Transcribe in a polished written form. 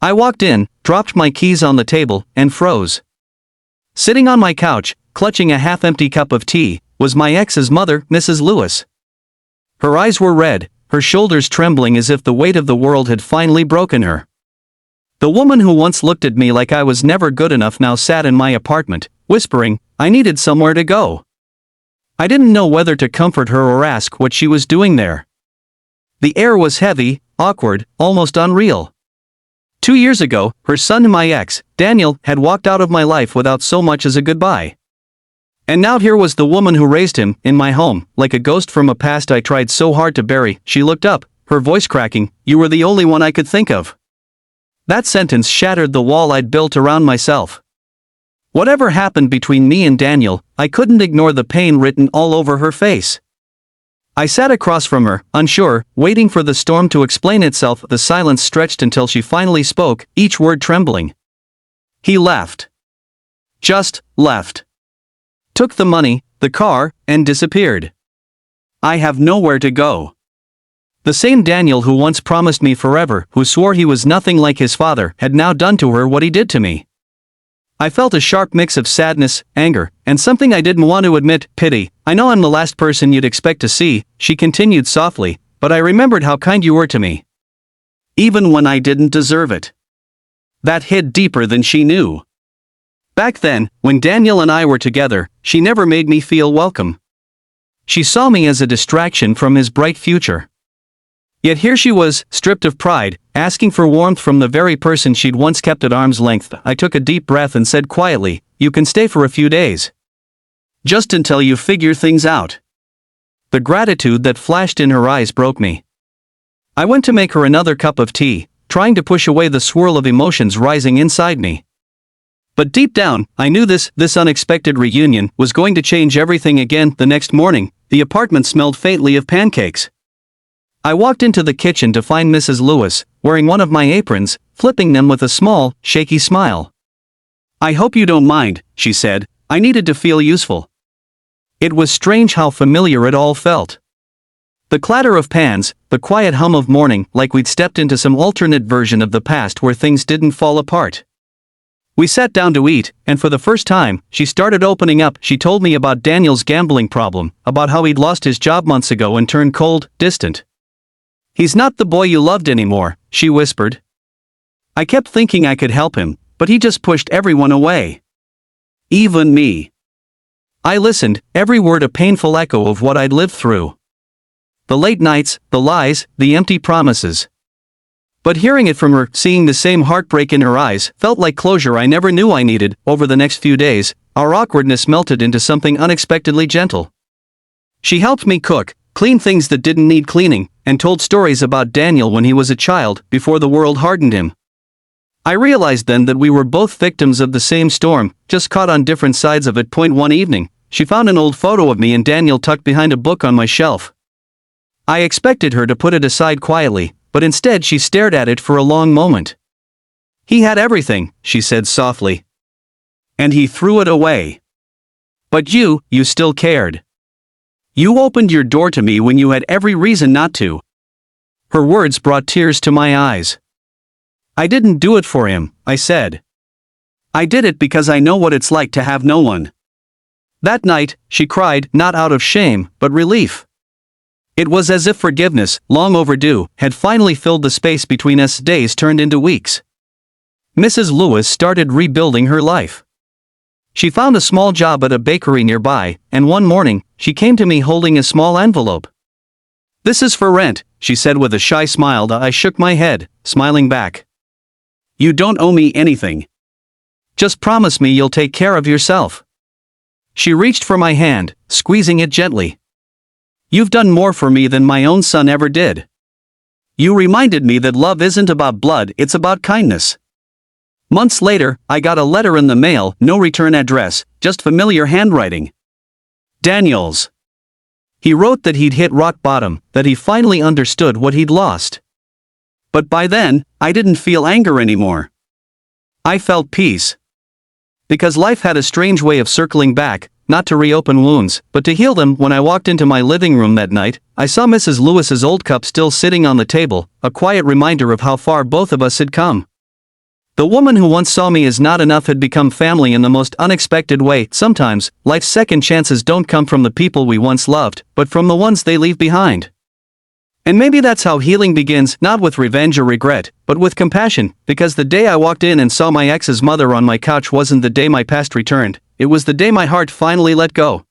I walked in, dropped my keys on the table, and froze. Sitting on my couch, clutching a half-empty cup of tea, was my ex's mother, Mrs. Lewis. Her eyes were red, her shoulders trembling as if the weight of the world had finally broken her. The woman who once looked at me like I was never good enough now sat in my apartment, whispering, I needed somewhere to go. I didn't know whether to comfort her or ask what she was doing there. The air was heavy, awkward, almost unreal. 2 years ago, her son, my ex, Daniel, had walked out of my life without so much as a goodbye. And now here was the woman who raised him, in my home, like a ghost from a past I tried so hard to bury. She looked up, her voice cracking, "You were the only one I could think of." That sentence shattered the wall I'd built around myself. Whatever happened between me and Daniel, I couldn't ignore the pain written all over her face. I sat across from her, unsure, waiting for the storm to explain itself. The silence stretched until she finally spoke, each word trembling. He left. Just left. Took the money, the car, and disappeared. I have nowhere to go. The same Daniel who once promised me forever, who swore he was nothing like his father, had now done to her what he did to me. I felt a sharp mix of sadness, anger, and something I didn't want to admit, pity. "I know I'm the last person you'd expect to see," she continued softly, "but I remembered how kind you were to me. Even when I didn't deserve it." That hit deeper than she knew. Back then, when Daniel and I were together, she never made me feel welcome. She saw me as a distraction from his bright future. Yet here she was, stripped of pride, asking for warmth from the very person she'd once kept at arm's length. I took a deep breath and said quietly, "You can stay for a few days. Just until you figure things out." The gratitude that flashed in her eyes broke me. I went to make her another cup of tea, trying to push away the swirl of emotions rising inside me. But deep down, I knew this unexpected reunion was going to change everything again. The next morning, the apartment smelled faintly of pancakes. I walked into the kitchen to find Mrs. Lewis, wearing one of my aprons, flipping them with a small, shaky smile. "I hope you don't mind," she said. "I needed to feel useful." It was strange how familiar it all felt. The clatter of pans, the quiet hum of morning, like we'd stepped into some alternate version of the past where things didn't fall apart. We sat down to eat, and for the first time, she started opening up. She told me about Daniel's gambling problem, about how he'd lost his job months ago and turned cold, distant. "He's not the boy you loved anymore," she whispered. I kept thinking I could help him, but he just pushed everyone away. Even me. I listened, every word a painful echo of what I'd lived through. The late nights, the lies, the empty promises. But hearing it from her, seeing the same heartbreak in her eyes, felt like closure I never knew I needed. Over the next few days, our awkwardness melted into something unexpectedly gentle. She helped me cook, clean things that didn't need cleaning, and told stories about Daniel when he was a child, before the world hardened him. I realized then that we were both victims of the same storm, just caught on different sides of it. One evening, she found an old photo of me and Daniel tucked behind a book on my shelf. I expected her to put it aside quietly, but instead she stared at it for a long moment. "He had everything," she said softly. "And he threw it away. But you still cared. You opened your door to me when you had every reason not to." Her words brought tears to my eyes. "I didn't do it for him," I said. "I did it because I know what it's like to have no one." That night, she cried, not out of shame, but relief. It was as if forgiveness, long overdue, had finally filled the space between us. Days turned into weeks. Mrs. Lewis started rebuilding her life. She found a small job at a bakery nearby, and one morning, she came to me holding a small envelope. "This is for rent," she said with a shy smile. I shook my head, smiling back. "You don't owe me anything. Just promise me you'll take care of yourself." She reached for my hand, squeezing it gently. "You've done more for me than my own son ever did. You reminded me that love isn't about blood, it's about kindness." Months later, I got a letter in the mail, no return address, just familiar handwriting. Daniel's. He wrote that he'd hit rock bottom, that he finally understood what he'd lost. But by then, I didn't feel anger anymore. I felt peace. Because life had a strange way of circling back, not to reopen wounds, but to heal them. When I walked into my living room that night, I saw Mrs. Lewis's old cup still sitting on the table, a quiet reminder of how far both of us had come. The woman who once saw me as not enough had become family in the most unexpected way. Sometimes, life's second chances don't come from the people we once loved, but from the ones they leave behind. And maybe that's how healing begins, not with revenge or regret, but with compassion, because the day I walked in and saw my ex's mother on my couch wasn't the day my past returned, it was the day my heart finally let go.